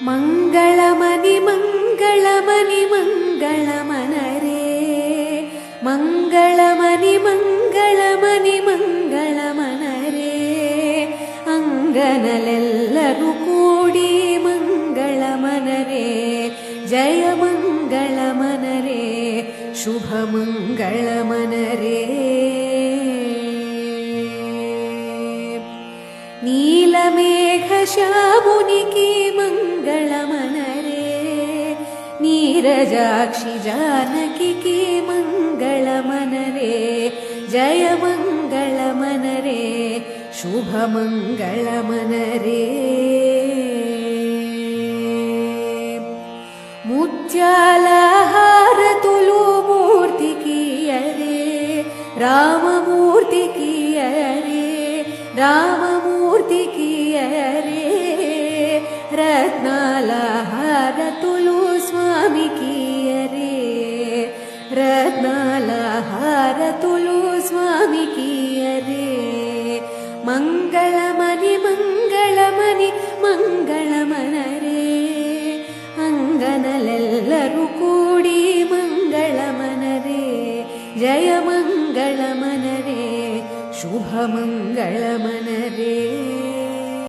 ಮಂಗಳಮನಿ ಮಂಗಳಮನಿ ಮಂಗಳಮನರೇ ಮಂಗಳಮನಿ ಮಂಗಳಮನಿ ಮಂಗಳಮನರೇ ಅಂಗನಲೆಲ್ಲರೂ ಕೂಡಿ ಮಂಗಳಮನರೇ ಜಯ ಮಂಗಳಮನರೇ ಶುಭ ಮಂಗಳಮನರೇ ನೀಲಮೇಘ ಶಾಮುನಿಕಿ ಮಂಗಳಮನರೇ ನೀರಜಾಕ್ಷಿ ಜಾನಕಿಗೆ ಮಂಗಳಮನರೇ ಜಯ ಮಂಗಳಮನರೇ ಶುಭ ಮಂಗಳಮನರೇ ಮುತ್ಯಾಲಹಾರ ತುಲು ಮೂರ್ತಿ ಕಿಯರೇ ರಾಮಮೂರ್ತಿ ಕಿಯರೇ ರಾಮಮೂರ್ತಿ ಕಿಯರೇ ರತ್ನಾಲಹಾರ ತುಲು ಸ್ವಾಮಿ ಕಿಯರೇ ರತ್ನಾಲಹಾರ ತುಲು ಸ್ವಾಮಿ ಕಿಯರೇ ಮಂಗಳಮನಿ ಮಂಗಳಮನಿ ಮಂಗಳಮನರೇ ಅಂಗನಲೆಲ್ಲರೂ ಕೂಡಿ ಮಂಗಳಮನರೇ ಜಯ ಮಂಗಳಮನರೇ ಶುಭ ಮಂಗಳಮನರೇ